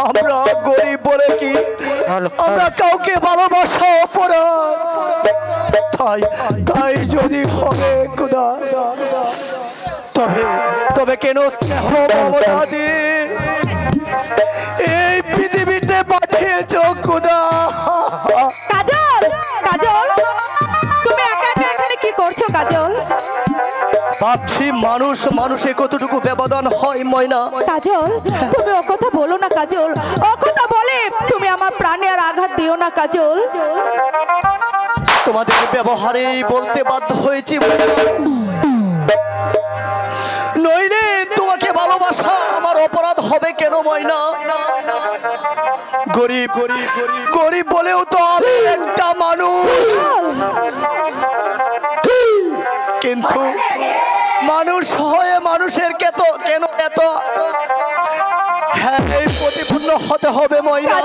আমরা গরিব বলে কি আমরা কাউকে ভালোবাসা অপরাধ। তাই তাই যদি হবে খুদা, তবে তবে কেন স্নেহ মমতা দিয়ে এই পৃথিবীতে পাঠিয়েছ খুদা? কাজল, কাজল, তুমি একা একা এখানে কি করছো কাজল? ভাবছি মানুষ মানুষে কতটুকু ব্যবধান হয় ময়না। কাজল, তুমি ও কথা বলো না কাজল, ও কথা বলে তুমি আমার প্রাণে আর আঘাত দিও না কাজল। তোমাদের ব্যবহারেই বলতে বাধ্য হয়েছি, নইলে তোমাকে ভালোবাসা আমার অপরাধ হবে কেন ময়না? গরিব গরিব গরিব বলেও তো আমি একটা মানুষ, কিন্তু মানুষ হয়ে মানুষের কেন এত হ্যাঁ এই প্রতিপূর্ণ হতে হবে ময়না?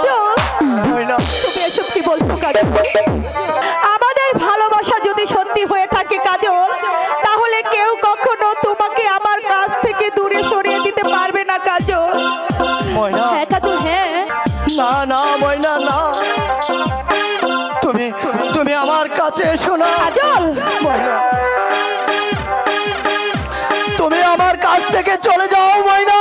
ময়না তুমি এসব কি বলছো কাজল? আমাদের ভালোবাসা যদি সত্যি হয়ে থাকে কাজল, তাহলে কেউ কখনো তোমাকে আমার কাছ থেকে দূরে সরিয়ে দিতে পারবে না কাজল। ময়না হ্যাঁ কাজল, হ্যাঁ। না না ময়না না, তুমি তুমি আমার কাছে এসো না কাজল, ময়না, তুমি আমার কাছ থেকে চলে যাও ময়না।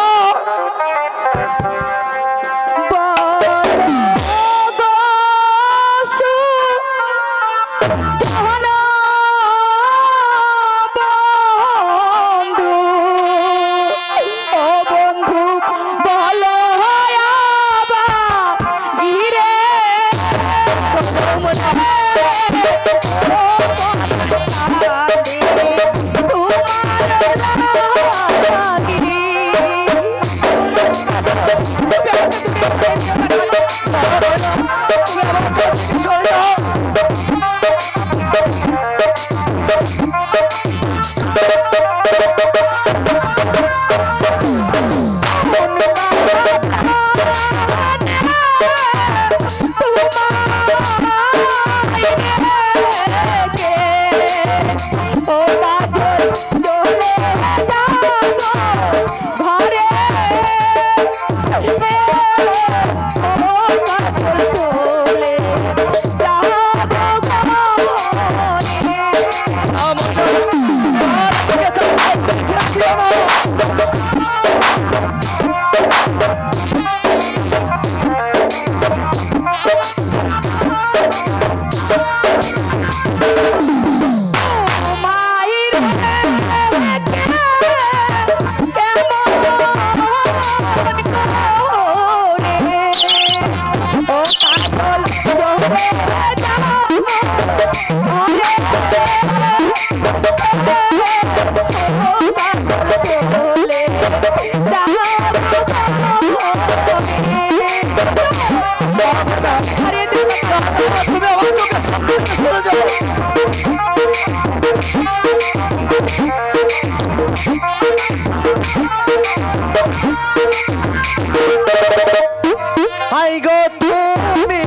হাই গো তুমি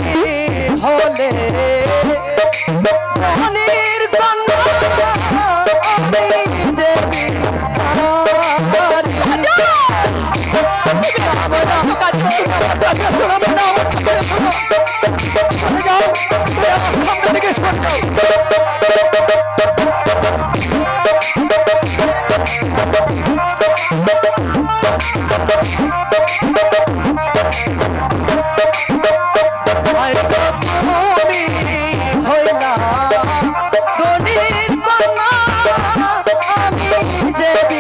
হলে ধনির কন্যা, আমি যে আমি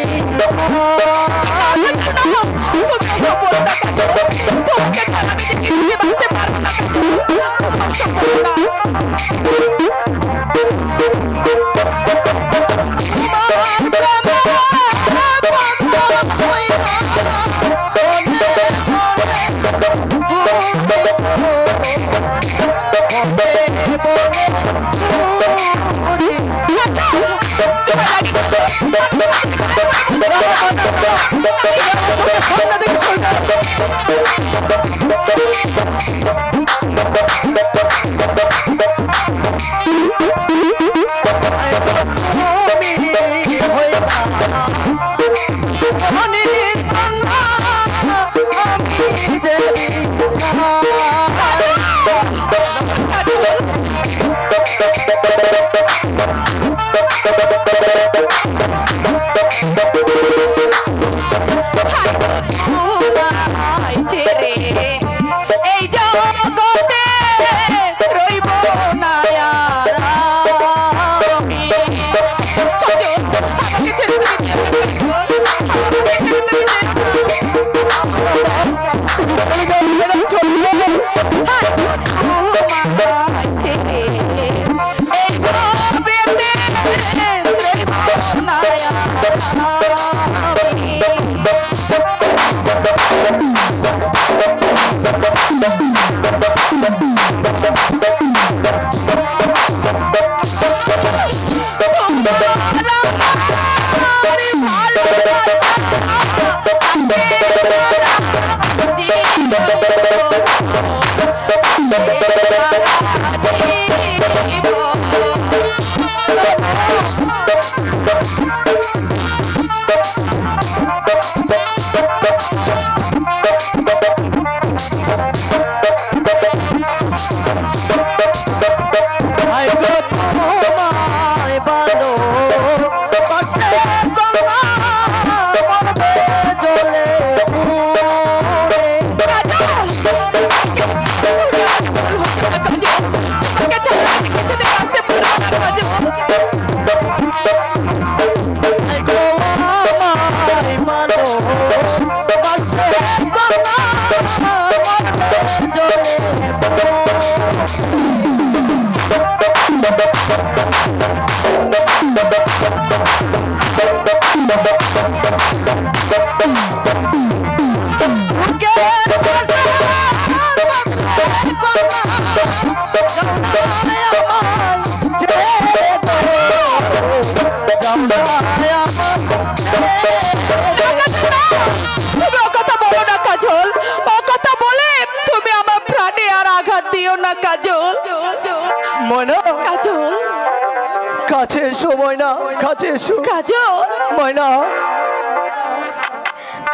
কাছে এসো ময়না, কাছে এসো কাজল। ময়না,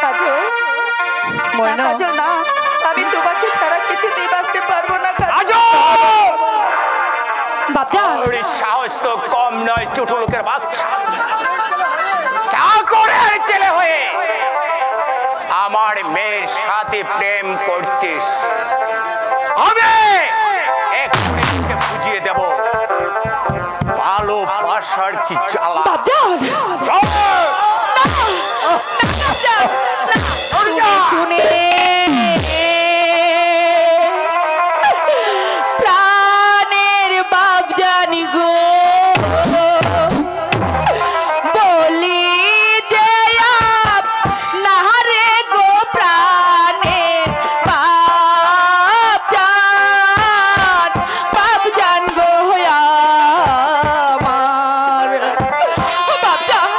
কাজল, ময়না, কাজল না, আমি তোমাকে ছাড়া কিছুতেই বাঁচতে পারবো না কাজল। বাচ্চা সাহস তো কম নয়, ছোট লোকের বাচ্চা যা করে ছেলে হয়ে আমার মেয়ের সাথে প্রেম করতিস, আমি এক্ষুনি বুঝিয়ে দেব ভালোবাসার কি জ্বালা। শুনে প্রাণের বাপ জানি গো, বলি যে নাহারে গো প্রাণের বাপ জান গো আমার বাপ জান।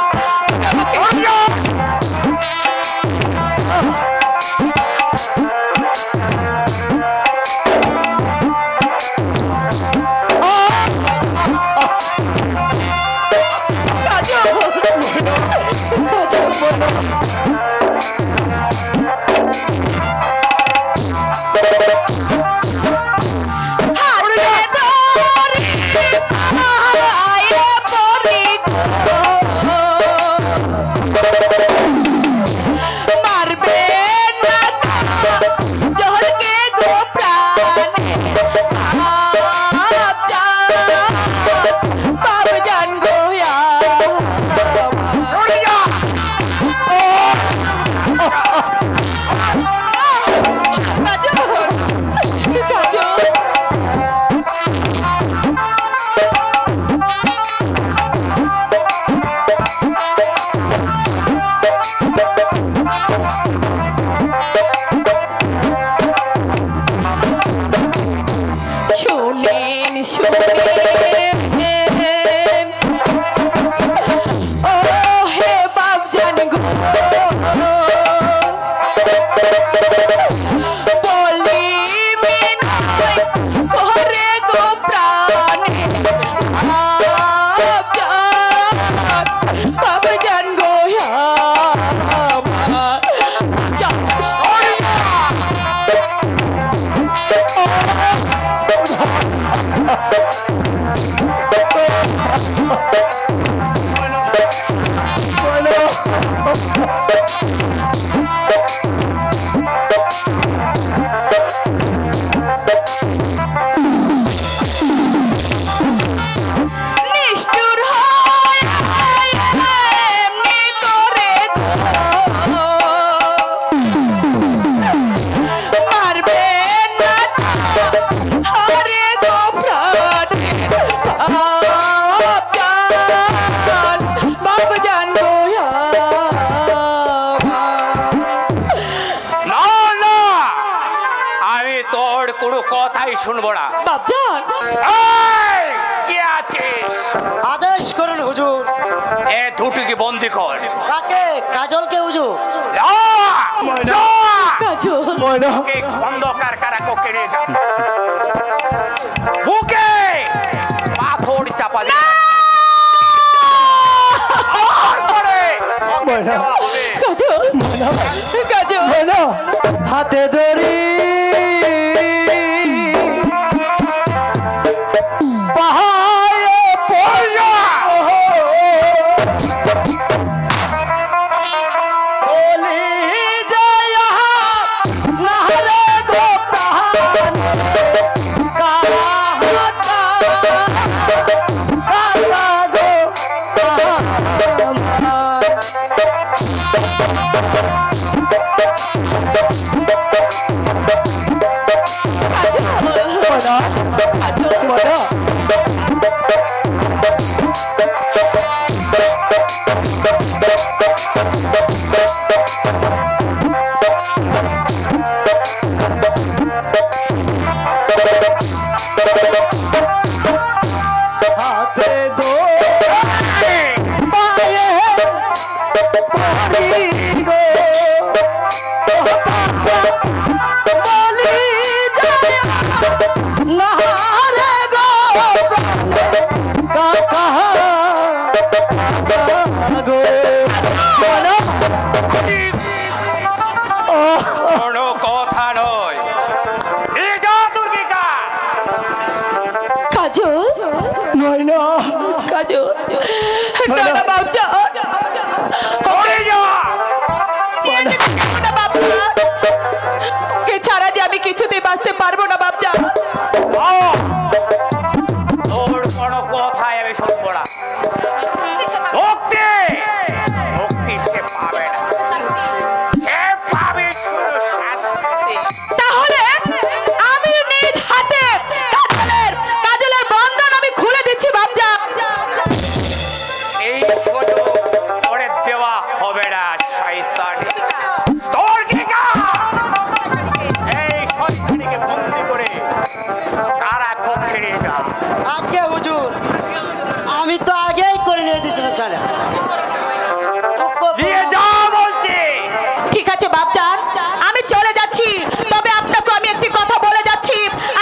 নিষ্ঠুর হয় এমনি করে গো, মারবে না হরে গো প্রাণের বাপজান, বাপজান গো না না, আমি তোর কোনো কথাই শুনবো না। বাপজান এই, কে আছিস? আদেশ করুন হুজুর। এ দুটিকে বন্দি কর। কাকে? কাজলকে হুজুর। যা, যা। কাজল ময়না, ওকে খন্দকার কারাকক্ষে নিয়ে যা। বুকে পাথর চাপা দিয়ে তারপরে ওকে ময়না। দেওয়া হবে। কাজল কাজল ময়না, হাতে ধরি পাহাড়ে পড়া বলি যায় নারে গো প্রাণ কারা হাতা কারা গো আমার। ময়না, ময়না, হাতে দো পায়ে পড়ি গো বলি যায় নারে গো কাকা গো ময়না, কোনো কথা নয়। এই যা দুর্গিকা। কাজল ময়না, কাজল না না বাপজান সরে যা। নিয়ে যেতে দেবো না বাপজান, কে ছাড়া যে আমি কিছুতেই বাঁচতে পারবো না বাপজান। তোর কোনো কথাই আমি শুনবো না। মুক্তি মুক্তি সে পাবে না, সে পাবে শুধু শাস্তি। তাহলে আমি নিজ হাতে কাজলের বন্ধন আমি খুলে দিচ্ছি বাপজান। এই সুযোগ করে দেওয়া হবে না শয়তানি। তোর কি কাজ? এই শয়তানিকে বন্দি করে কারাকক্ষে নিয়ে যা। আগে হুজুর, আমি তো আগেই করে নিয়ে দিয়েছিলাম চলে নিয়ে যা বলছি। ঠিক আছে বাপজান, আমি চলে যাচ্ছি, তবে আপনাকে আমি একটি কথা বলে যাচ্ছি।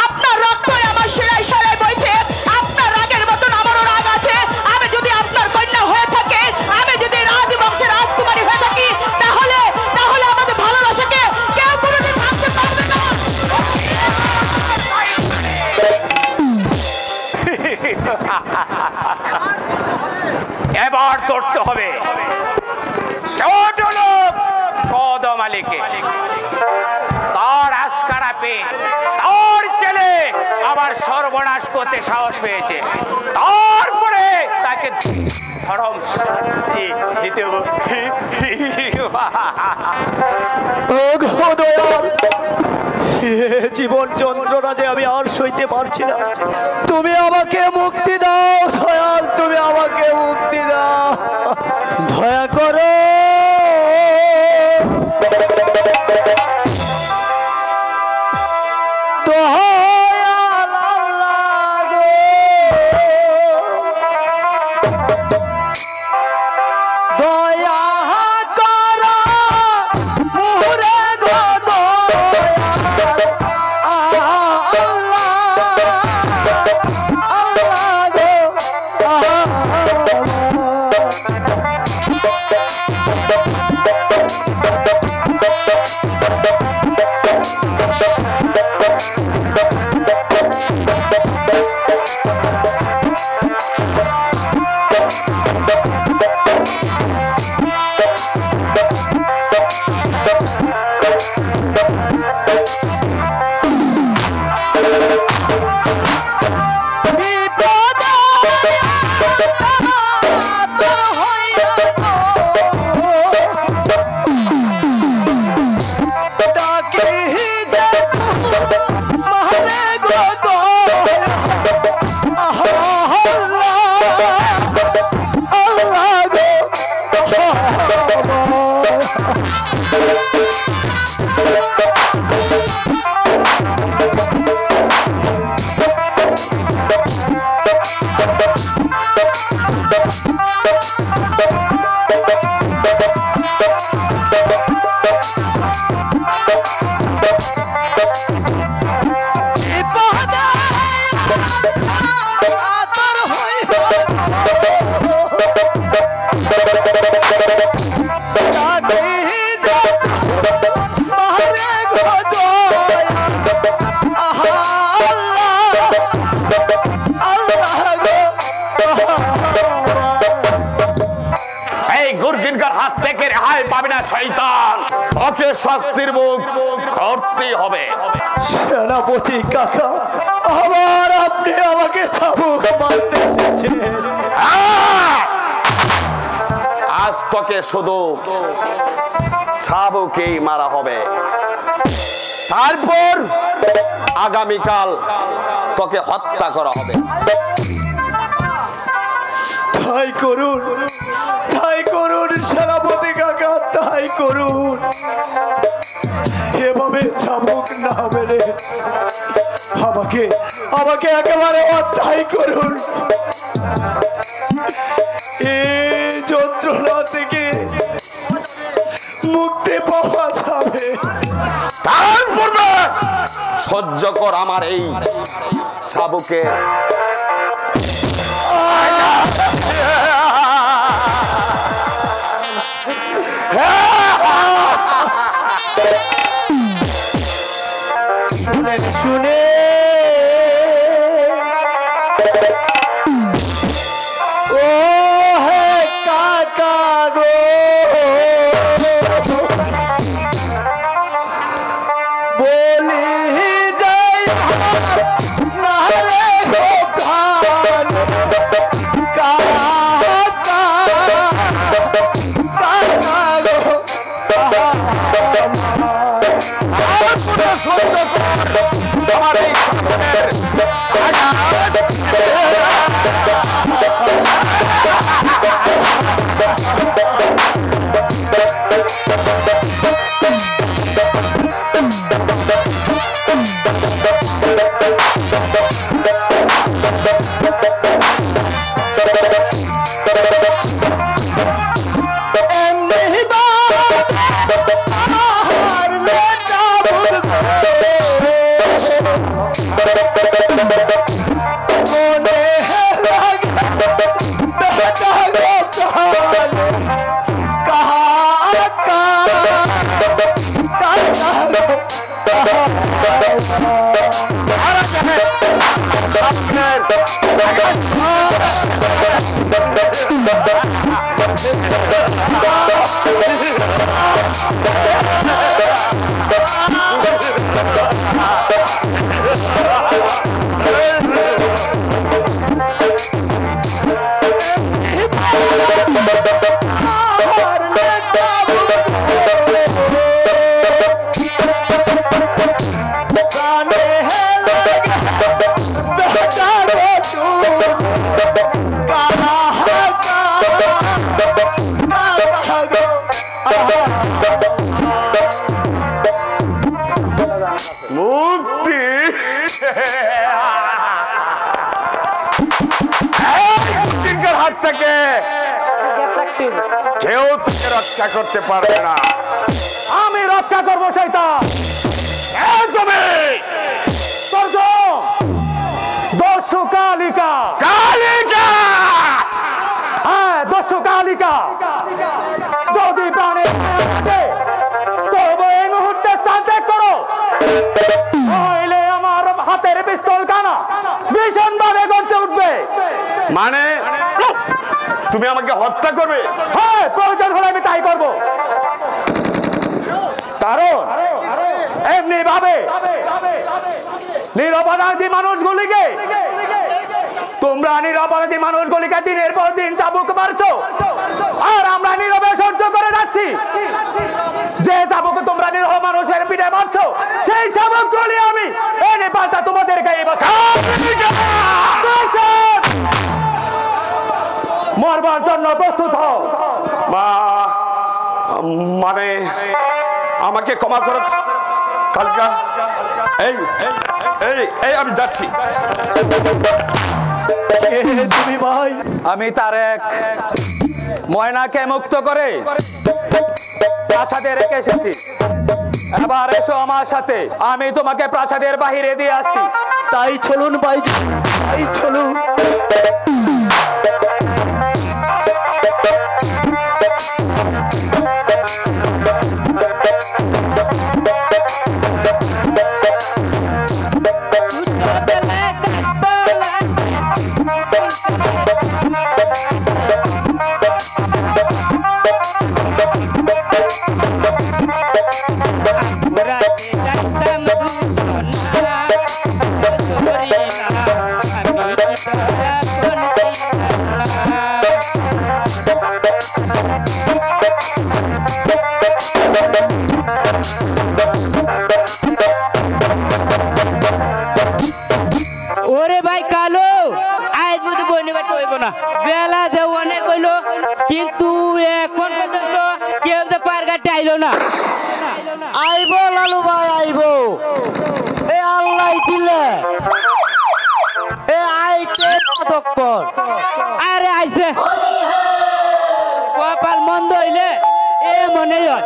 আপনার রক্তই আমার শিরায় শিরায় বইছে, আপনার রাগের মতন আমারও রাগ আছে। আমি যদি আপনার কন্যা হয়ে থাকে, আমি যদি রাজবংশের রাজকুমারী হয়ে থাকি, তাহলে তাহলে আমাদের ভালোবাসাকে কেউ কোনোদিন ভাঙতে পারবে না। এবার ধরতে হবে ছোট লোক কদম আলীকে। তার আস্কারা পেয়ে তার ছেলে আবার সর্বনাশ করতে সাহস পেয়েছে, তারপরে তাকে চরম শাস্তি দিতে হবে। ও গো দয়াল, এ জীবন যন্ত্রণা যে আমি আর সইতে পারছি না। তুমি আমাকে মুক্তি দাও দয়াল, তুমি আমাকে মুক্তি দাও, দয়া করো। দয়াল আল্লাহ গো, দয়া করো মুরে গো দয়াল আল্লাহ, আল্লাহ গো আমার। হাত থেকে রেহাই পাবে না শয়তান, তোকে শাস্তির মুখ করতেই হবে। সেনাপতি কাকা, আবার আপনি আমাকে চাবুক মারতে এসেছেন। আজ তোকে শুধু চাবুকেই মারা হবে, তারপর আগামীকাল তোকে হত্যা করা হবে। তাই করুন, তাই করুন সেনাপতি কাকা, তাই করুন। এভাবে চাবুক না মেরে আমাকে আমাকে একেবারে অত্যায় করুন। এই যন্ত্রণা থেকে মুক্তি পাওয়া যাবে। তারপর সহ্য কর আমার এই চাবুকে। শুনে শুনে ও হে কাকা গো, বলি যাই না রে গো প্রাণ, কাকা কাকা গো আমার এই মুক্তি হাত থেকে কেউ তোকে রক্ষা করতে পারবে না, আমি রক্ষা করবো। শয়তান দস্যু কালিকা, কালিকা, হ্যাঁ দস্যু কালিকা, যদি প্রাণে তবে এই মুহূর্তে স্থান ত্যাগ করো, নইলে আমার হাতের পিস্তল কানা ভীষণ ভাবে গর্জে উঠবে। মানে তুমি আমাকে হত্যা করবে? হ্যাঁ, প্রয়োজন হলে আমি তাই করব। কারণ এমনি ভাবে নিরপরাধী মানুষগুলিকে, তোমরা নিরপরাধী মানুষগুলিকে দিনের পর দিন চাবুক মারছো, আর আমরা নীরবে সহ্য করে যাচ্ছি। যে চাবুক তোমরা নিরহ মানুষের পিঠে মারছো, সেই চাবুকগুলি আমি এনে পাল্টা তোমাদের গায়ে মরবার জন্য প্রস্তুত হও। মানে আমাকে ক্ষমা করো কালিকা, এই এই এই আমি যাচ্ছি। তুমি ভাই? আমি তারেক ময়নাকে মুক্ত করে প্রাসাদে রেখে এসেছি। এবার এসো আমার সাথে, আমি তোমাকে প্রাসাদের বাহিরে দিয়ে আসি। তাই চলুন ভাইজি, তাই চলুন। ওরে ভাই কালো, আজ বুঝি বইনি বাট হইব না, বেলা যে অনেক হইলো কিন্তু এখন পর্যন্ত কেউ যে পার গাড়ি আইলো না। আইবো লালু ভাই আইবো, এ আল্লাহ দিলে এ আইতে কতক্ষণ। আরে আইছে, কপাল মন্দ হইলে এ মনে হয়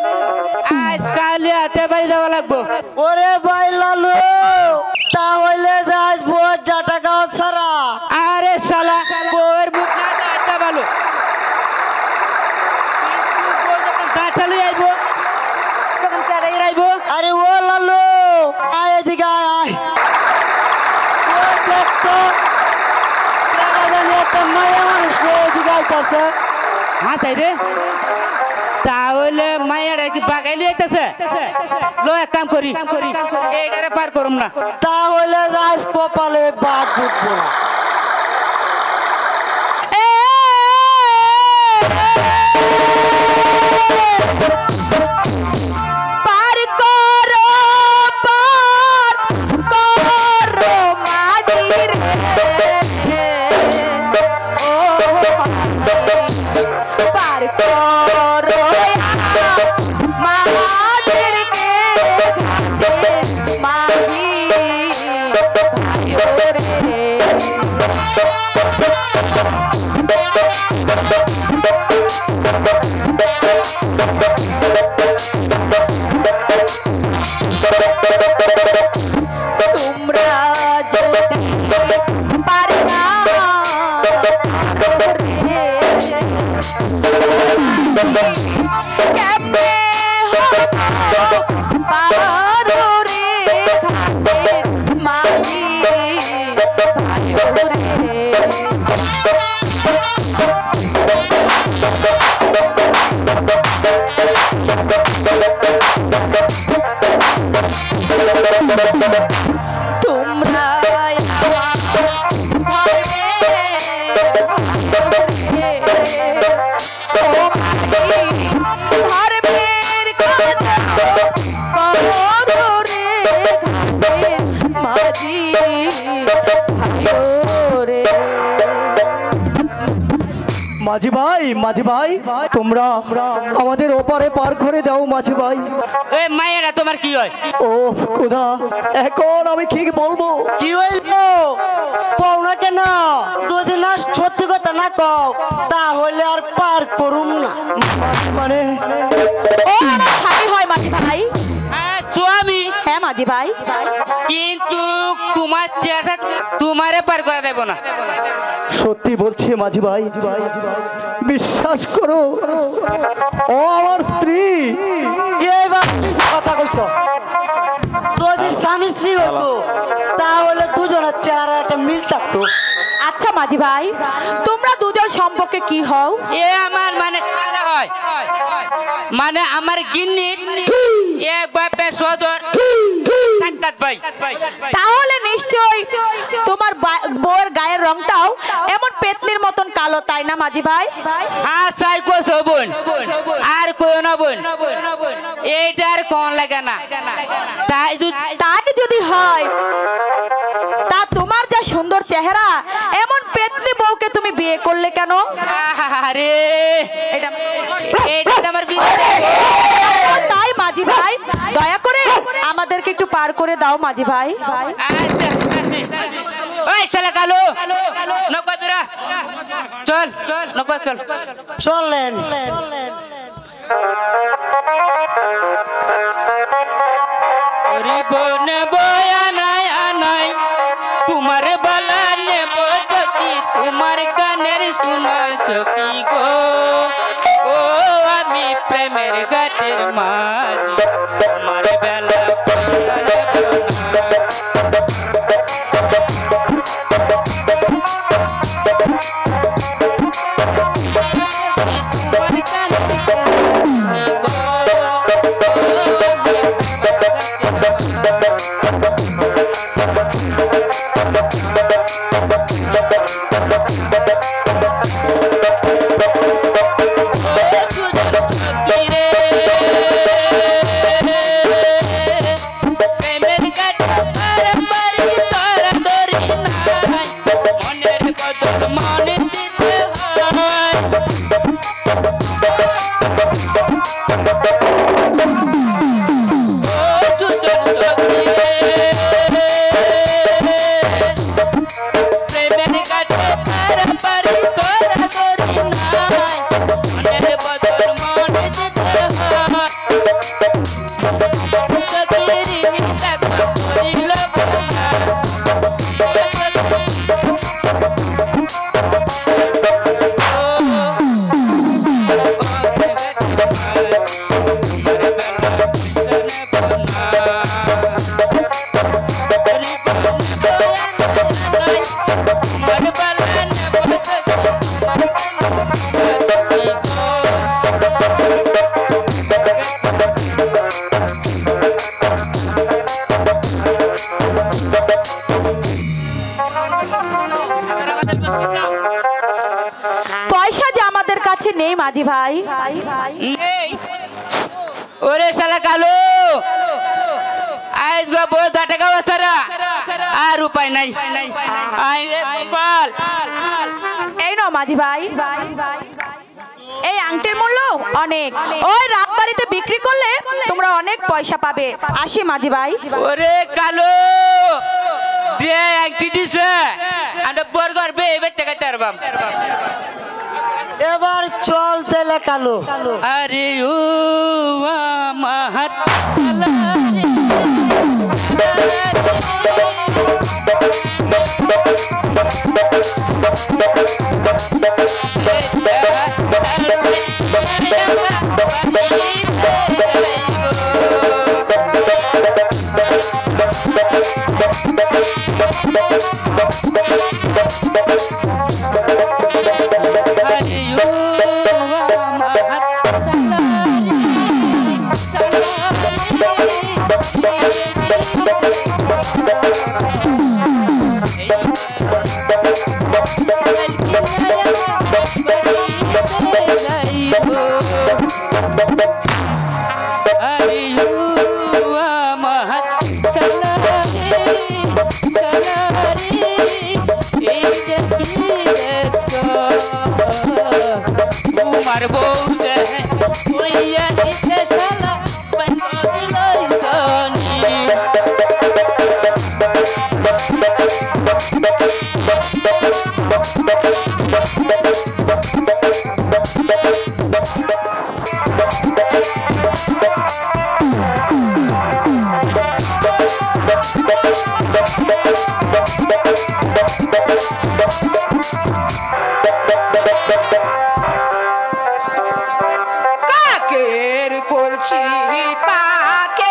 আজ কালি হাতে বাই যাওয়া লাগবো। ওরে ভাই লালু, তাহলে যাস বহুত জাটা গাও সারা। আরে শালা বউয়ের মুখ না দাঁড়টা ভালো, দাঁড়ালু আইবো তখন কারাই আইবো। আরে ও লালু, আয় এদিকে আয় আয়। ও দেখতো টাকা জানি একটা মায়া মানুষ এদিকে আইতাছে। হ্যাঁ তাই রে, তাহলে মায়ের কি বাগাইলি আইতাছে। লো এক কাম করি, এইটারে পার করুম না। তাহলে যাস কপালে বাদ উঠবো না। পার করো, পার করো মাঝি রে, ও মাঝি, পার করো মাঝির কে ঘাটে, মাঝি ভাইও রে। তোমরা যদি পারে না রে, কেমনে হতো পারো রে ঘাটে, মাঝি ভাইও রে। তোমরা ধর্মের কথা করো রে ঘাটে, মাঝি ভাইও রে। মাঝি ভাই, মাঝি ভাই, তোমরা আমাদের ওপারে পার করে দাও মাঝি ভাই। এই মায়েরা তোমার কি হয়? ও খোদা, এখন আমি কি বলবো? কি হইলো পৌনা কেন? যদি না সত্যি কথা না কও তাহলে আর পার করুম না। মানে ও আমার স্বামী হয় মাঝি ভাই। স্বামী? হ্যাঁ মাঝি ভাই। কিন্তু তোমার চেহারা তোমারে পার করা দেব না। সত্যি বলছি মাঝি ভাই, বিশ্বাস করো, ও আমার স্ত্রী। এইবার কথা কইছো, যদি স্বামী স্ত্রী হতো তাহলে দুজনের চেহারা একটা মিল থাকতো। আচ্ছা মাঝি ভাই, তোমরা দুজন সম্পর্কে কি হও? এ আমার মানে সাদা হয়, মানে আমার গিন্নির এক বাপের সদর সাক্ষাৎ ভাই। তাহলে নিশ্চয় তোমার বউয়ের গায়ের রংটাও এমন পেতনির মতন কালো, তাই না মাঝি ভাই? হ্যাঁ চাই কোসো বোন, আর কইও না বোন, এইটার কোন লাগে না। তাই যদি হয়, তা তোমার যা সুন্দর চেহারা, এমন পেতনি বউকে তুমি বিয়ে করলে কেন? আরে এটা আমার বিয়ে। তাই মাঝি ভাই, দয়া করে আমাদেরকে একটু পার করে দাও মাঝি ভাই। আচ্ছা ওই শালা কালো, নকয় বেরা, চল নকয় চল। চলেন। নেব আনাই আনাই তোমার বালা নেব সখী তোমার গানের শোনা সখী গো ও আমি প্রেমের ঘাটের মাঝি তোমার বেলা পয়সা নেব পয়সা যে আমাদের কাছে নেই মাঝি ভাই। ওরে শালা কালো আজ গো বড় টাকা বাছারা আর উপায় নাই আই রে গোপাল এই নাও মাঝি ভাই, এই আংটির মূল্য অনেক, ওই রাতবাড়িতে বিক্রি করলে তোমরা অনেক পয়সা পাবে। আসি মাঝি ভাই। ওরে কালো যে একটি দিছে আমরা বর্গর বে এবার টাকা তারবাম এবার চল তেলে কালো। আরে ও মাহাত চালা তোমার বউ ওইয়া দিতে শালা কাকের করছি কাকে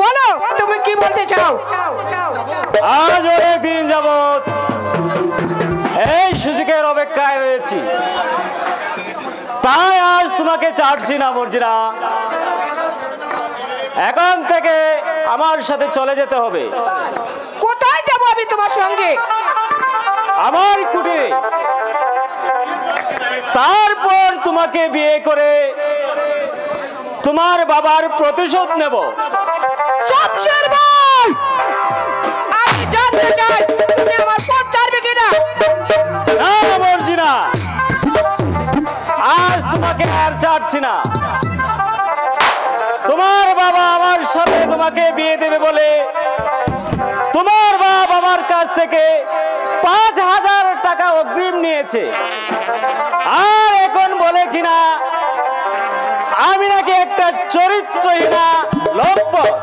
বলো তুমি কি বলতে চাও? আজ অনেক দিন যাবত এই সুযোগের অপেক্ষায় রয়েছি, তাই আজ তোমাকে ছাড়ছি না মর্জিনা। এখন থেকে আমার সাথে চলে যেতে হবে। কোথায় যাব আমি তোমার সঙ্গে? আমার কুটিরে। তারপর তোমাকে বিয়ে করে তোমার বাবার প্রতিশোধ নেব। শমশের ভাই, আমি জানতে চাই তুমি আমার পথ ছাড়বে কিনা? না মর্জিনা, আজ তোমাকে আর ছাড়ছি না। তোমার বাবা আমার সাথে তোমাকে বিয়ে দেবে বলে তোমার বাবা আমার কাছ থেকে 5,000 টাকা অগ্রিম নিয়েছে, আর এখন বলে কিনা আমি নাকি একটা চরিত্রহীনা লম্পট।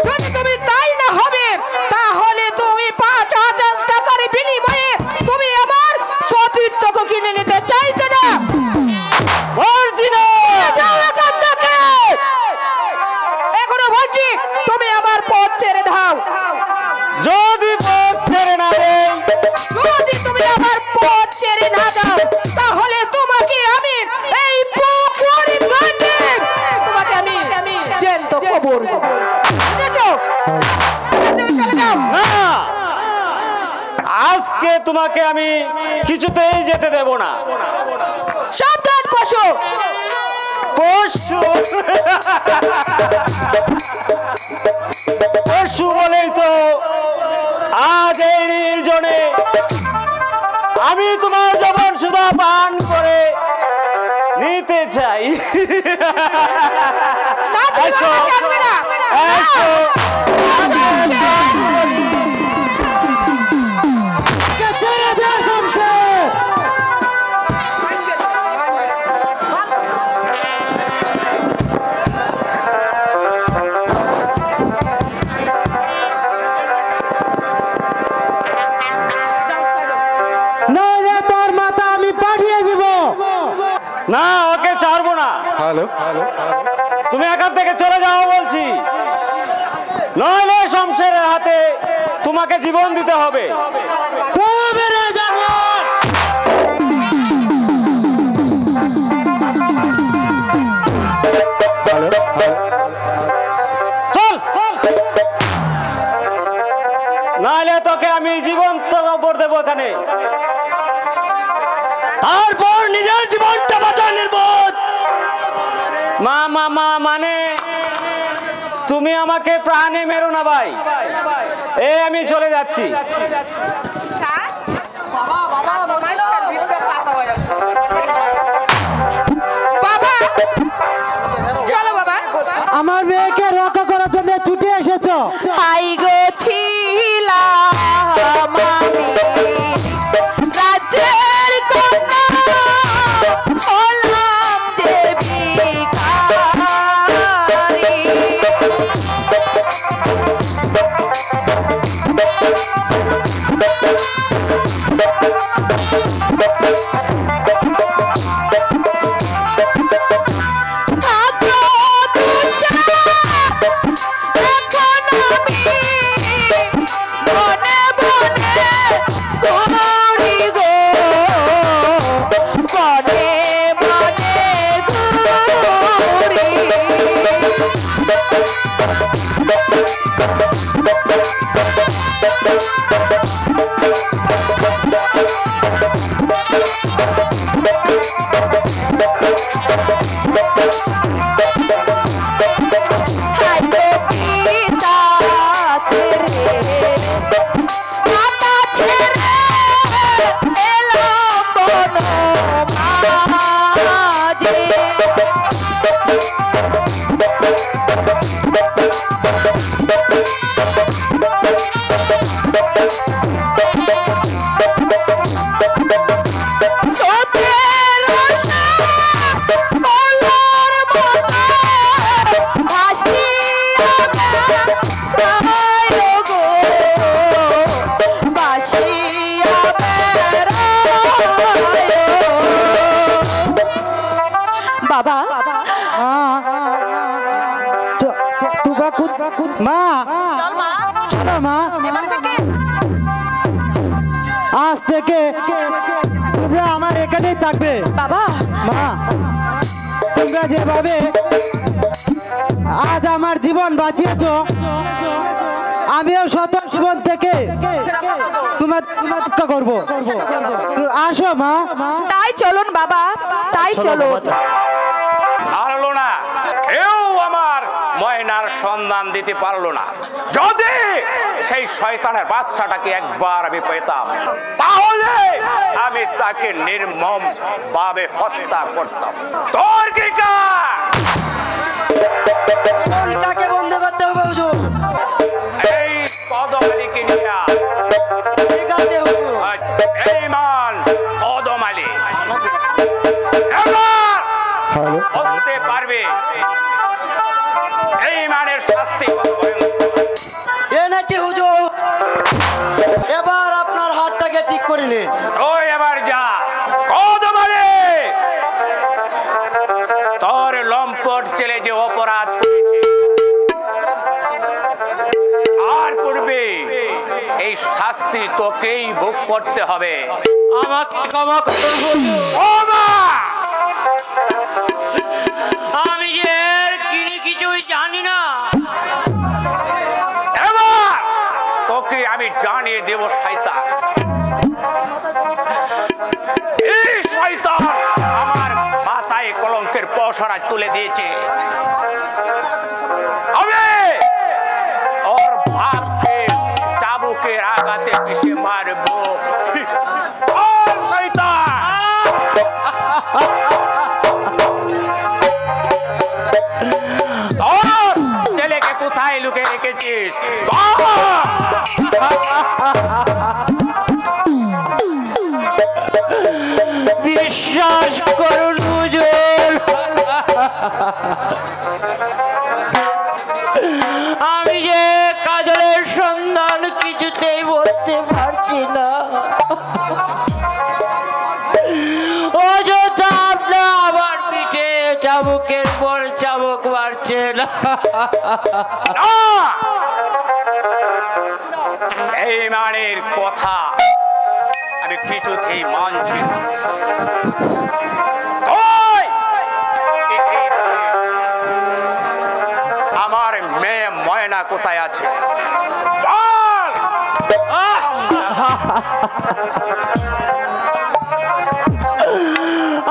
যদি তুমি তাই না হবে, তাহলে তুমি 5,000 টাকার বিনিময়ে তুমি আমার সতীর্থকে কিনে নিতে চাইতে না? মর্জিনা, যাও এখান থেকে। এখনো বলছি তুমি আমার পথ ছেড়ে দাও। যদি পথ ছেড়ে না দেই, যদি তুমি আমার পথ ছেড়ে না দাও, তাহলে তোমাকে আমি এই পুকুরে গাঁথে তোমাকে আমি জ্যান্ত কবর দেব। বুঝেছো? চলে যাও। না, আজকে তোমাকে আমি কিছুতেই যেতে দেব না। সাবধান পশু। পশু পশু বলেই তো আজ এই নির্জনে আমি তোমার যখন সুধা পান করে নিতে চাই। না, তুমি এসো, আমাকে আসবে না। এসো। না, ওকে ছাড়বো না। হ্যালো হ্যালো তুমি এখান থেকে চলে যাও বলছি, নইলে শমশেরের হাতে তোমাকে জীবন দিতে হবে। চল, নাহলে তোকে আমি জীবন্ত কবর দেবো এখানে, তারপর নিজের জীবনটা বাঁচা নির্বোধ। মা মা মা মানে তুমি আমাকে প্রাণে মেরো না ভাই, আমি চলে যাচ্ছি। বাবা চলো বাবা, আমার মেয়েকে রক্ষা করার জন্য ছুটে এসেছো। হাই গো ছিলাম আমি রাজ্যের কন্যা, হলাম যে ভিখারি। বাবা মা চলো মা, আজ থেকে তোমরা আমার এখানেই থাকবে। বাবা মা তোমরা যেভাবে আজ আমার জীবন বাঁচিয়েছো, আমিও শত জীবন থেকে তোমার রক্ষা করবো। আসো মা। তাই চলুন বাবা, তাই চলো। পারলো না, কেউ আমার ময়নার সন্ধান দিতে পারলো না। যদি সেই শয়তানের বাচ্চাটাকে একবার আমি পেতাম, তাহলে আমি তাকে নির্মম ভাবে হত্যা করতাম। তোর কি কাকে বন্ধ করতে হবে হুজুর? এই কদমালিকে নিয়ে ঠিক আছে হুজুর। এই মান কদমালি এবার বুঝতে পারবে এই মানের শাস্তি কত ভয়ঙ্কর। এনেছি হুজুর, এবার আপনার হাতটাকে ঠিক করে নিন। ওই এবার যা কদমালি, তোর লম্পট ছেলে যে অপরাধ করেছে, আর পূর্বে এই শাস্তি তোকেই ভোগ করতে হবে। আমাকে ক্ষমা করুন হুজুর। ওমা! আমি যে এর কিছুই জানি না। এবার তোকে আমি জানিয়ে দেব শয়তান। এই শয়তান আমার মাথায় কলঙ্কের পসরা তুলে দিয়েছে। আমি ওর ভাবকে চাবুকের আঘাতে পিষে মারবো। ও শয়তান! তোর ছেলেকে কোথায় লুকিয়ে রেখেছিস? বিশ্বাস করুন হুজুর, আমি যে কাজলের সন্ধান কিছুতেই বলতে পারছি না। অযথা আপনার চাবুকের পর চাবুক মারছে না। না! এই মানের কথা আমি কিছুতেই মানছি না। ওই! এই বাড়ি, আমার মেয়ে ময়না কোথায় আছে বল!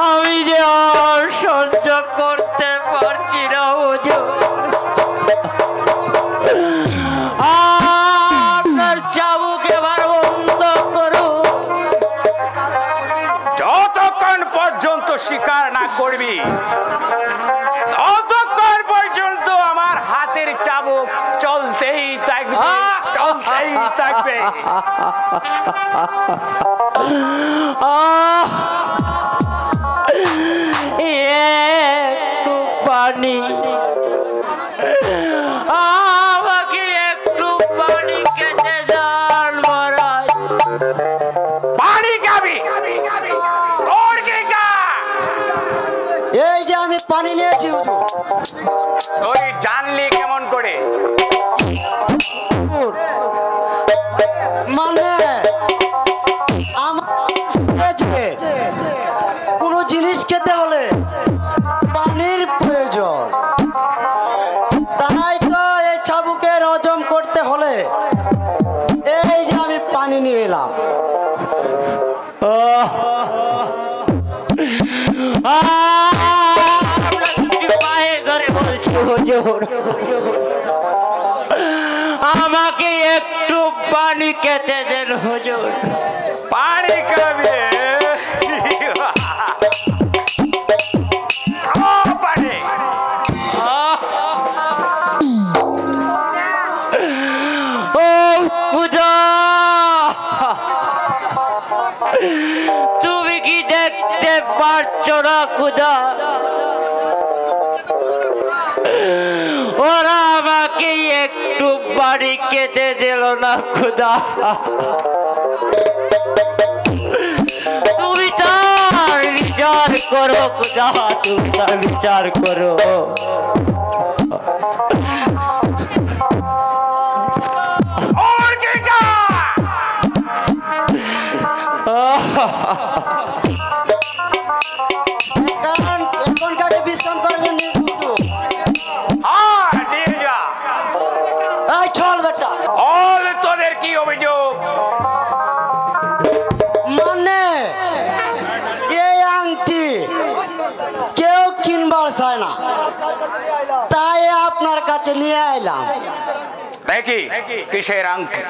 আমি যে আর সহ্য করতে পারছি না হুজুর। আপনার চাবুক এবার বন্ধ করুন। যতক্ষণ পর্যন্ত স্বীকার না করবি ততক্ষণ পর্যন্ত আমার হাতের চাবুক চলতেই থাকবে, চলতেই থাকবে। একটু পানি, আমাকে একটু পানি খেতে যান মহারাজ। পানি খাবি? তোর কি গা? এই যে আমি পানি নিয়েছি হুজুর। তুই জানলি কেমন করে? হুজুর, মানে কোন জিনিস খেতে হলে পানির প্রয়োজন, তাই তো এই চাবুকের হজম করতে হলে এই যে আমি পানি নিয়ে এলাম। আমাকে একটু পানি খেতে দেন হুজুর। পানি খাবি? খাও পানি। ও খুদা, তুমি কি দেখতে পারছো না খুদা? ওরা আমাকে একটু পানি খেতে দিল না খুদা। তুমি তার বিচার করো খুদা, তুমি তার বিচার করো। ওর কি গা? এখন কাকে বিশ্রাম করার জন্য হ্যাঁ, নিয়ে যা। এই চল বেটা। বল তোদের কি অভিযোগ? মানে এই আংটি কেউ কিনবার চায় না, তাই আপনার কাছে নিয়ে আইলাম। দেখি কিসের আংটি?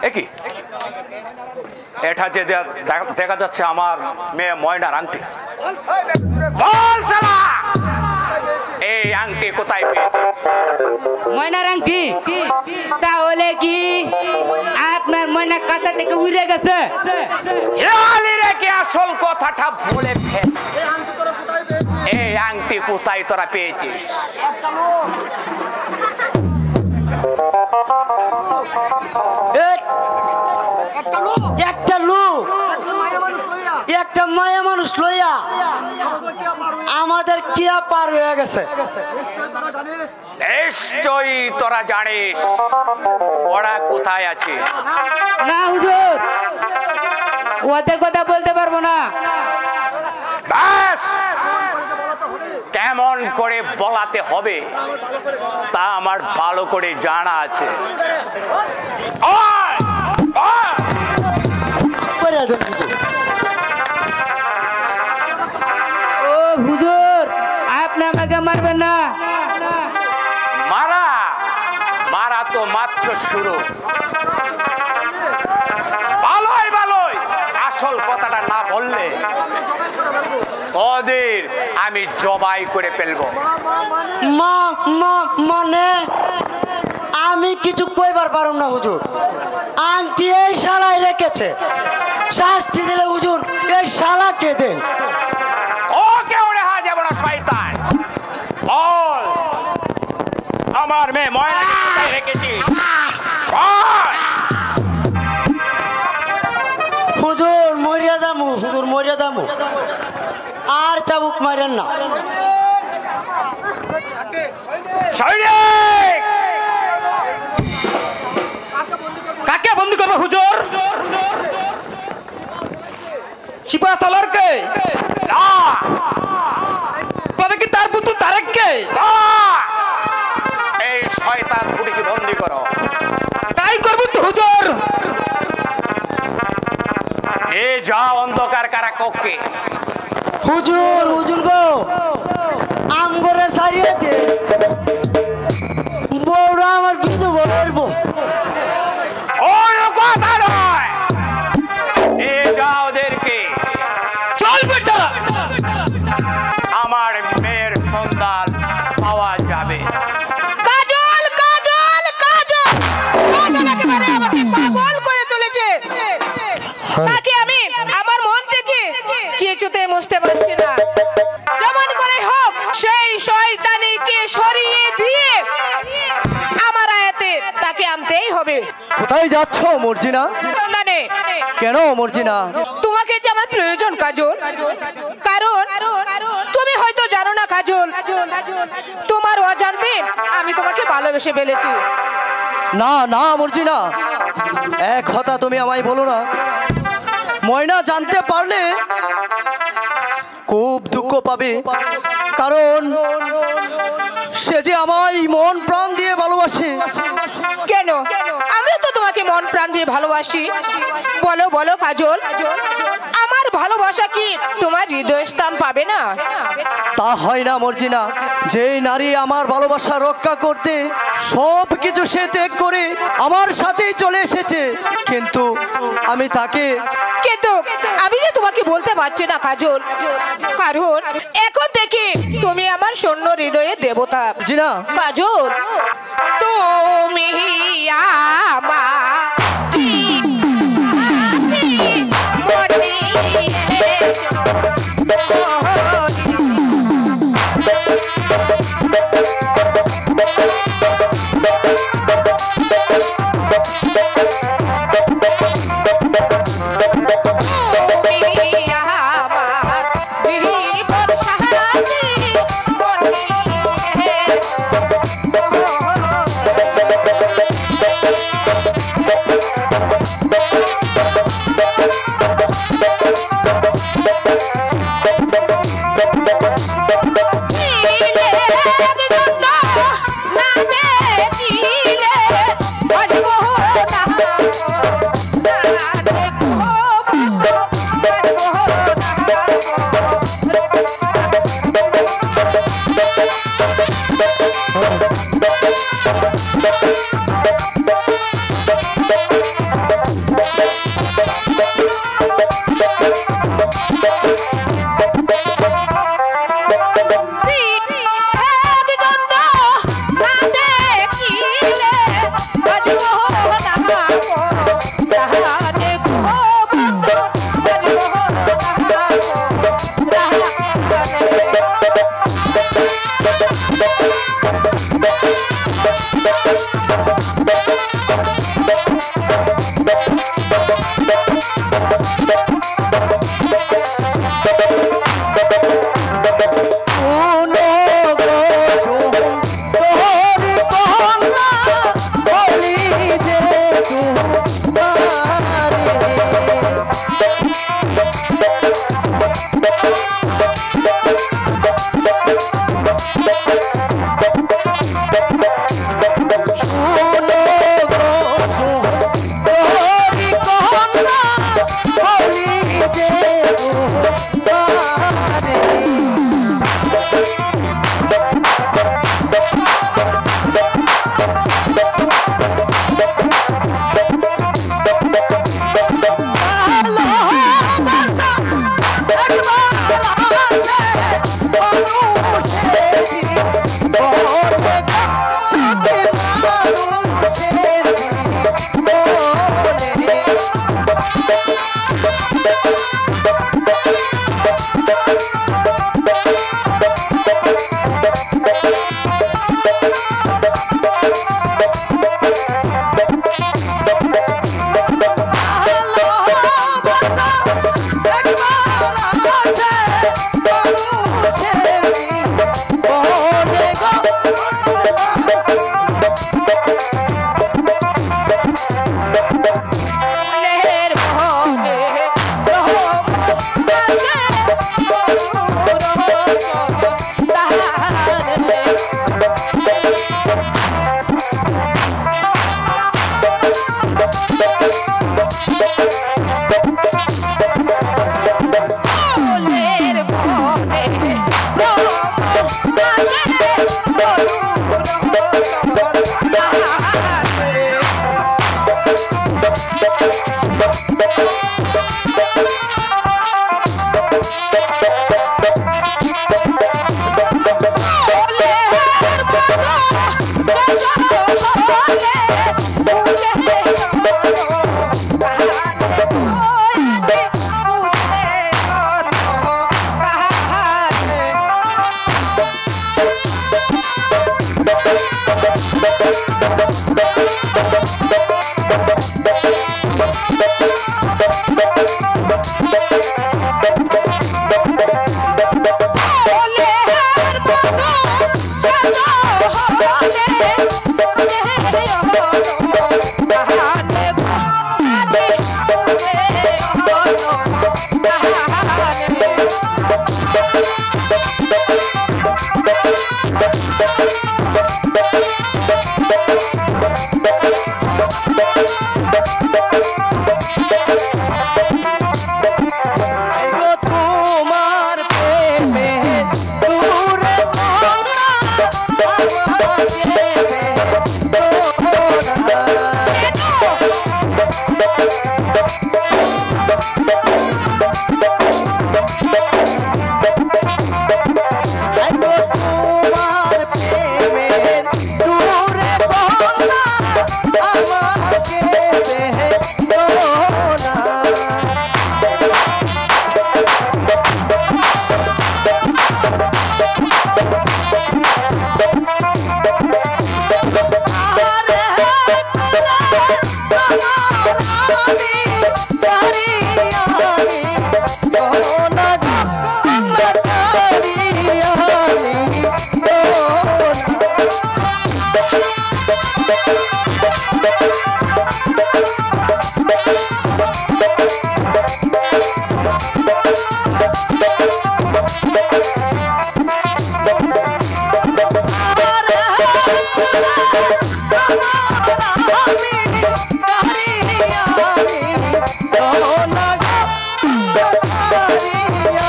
একই এটা যে দেখা যাচ্ছে আমার মেয়ে ময়নার আংটি। বল শালা, এই আংটি কোথায় পেয়েছিস? ময়নার আংটি? তাহলে কি আপনার ময়না কাঁচা থেকে উড়ে গেছে? হেয়ালি রেখে আসল কথাটা বলে ফেল। এই আংটি কোথায় তোরা পেয়েছিস? একটা লোক, একটা মায়া মানুষ লইয়া আমাদের কিয়া পার হয়ে গেছে। নিশ্চয়ই তোরা জানিস ওরা কোথায় আছে। না হুজুর, ওদের কথা বলতে পারবো না। ব্যাস, কেমন করে বলাতে হবে তা আমার ভালো করে জানা আছে। ওই, ওই, করে দেন হুজুর। ও হুজুর, আপনি আমাকে মারবেন না। মারা মারা তো মাত্র শুরু। ভালোই ভালোই আসল কথাটা না বললে ওদের আমি জবাই করে ফেলবো। মানে আমি কিছু কইবার পারুম না হুজুর। আংটি এই শালায় রেখেছে, শাস্তি দিলে হুজুর এই শালাকে দেন। ওকে ওরে হা যাব না শয়তান। বল আমার মেয়ে ময়নাকে কোথায় রেখেছিস? বল। হুজুর মরিয়া দামু, হুজুর মরিয়া দামু, আর চাবুক মারেন না। সৈনিক! কাকে বন্দি করবে হুজুর? সিপাহ সালারকে? না, তবে কি তার পুত্র তারেককে? না! এই শয়তান বুড়িকে বন্দি করো। তাই করবো তো হুজুর। এ যা অন্ধকার কারা কক্ষে। হুজুর হুজুর গো আম করে সারিয়ে দে, বউরা আমার বিধু বলবো। ওর কথা নয়, এ যা ওদেরকে। চল বেটা। আমার মেয়ের সন্ধান পাওয়া যাবে। কাজল কাজল কাজল কাজল একেবারে আমাকে পাগল করে তুলেছে। তাকে আমি আমার মন থেকে কিছুতে মুছতে পারছি না। যেমন করে হোক সেই শয়তানিকে সরিয়ে দিয়ে আমার আয়াতে তাকে আনতেই হবে। কোথায় যাচ্ছ মর্জিনা? সন্ধানে। কেন মর্জিনা? তোমাকে যে আমার প্রয়োজন কাজল, কারণ তুমি হয়তো জানো না কাজল, তোমার অজান্তে আমি তোমাকে ভালোবেসে ফেলেছি। না না মর্জিনা, এক কথা তুমি আমায় বলো না। ময়না জানতে পারলে খুব দুঃখ পাবে, কারণ সে যে আমায় মন প্রাণ দিয়ে ভালোবাসে। কেন? আমিও তো তোমাকে মন প্রাণ দিয়ে ভালোবাসি। বলো বলো কাজল, আমার ভালোবাসা কি তোমার হৃদয় স্থান পাবে না? তা হয় না মর্জিনা। যেই নারী আমার ভালোবাসা রক্ষা করতে সব কিছু সে ত্যাগ করে আমার সাথেই চলে এসেছে, কিন্তু আমি তাকে কিন্তু আমি যে তোমাকে বলতে পারছি না কাজল, কারণ এখন থেকে তুমি আমার শূন্য হৃদয়ের দেবতা। জিনা কাজল, তুমি আমার Oh, গো তোমার প্রেমে দূরে কোনা আমাকে গো তোমার প্রেমে দূরে কোনা আমাকে বেদনা আমি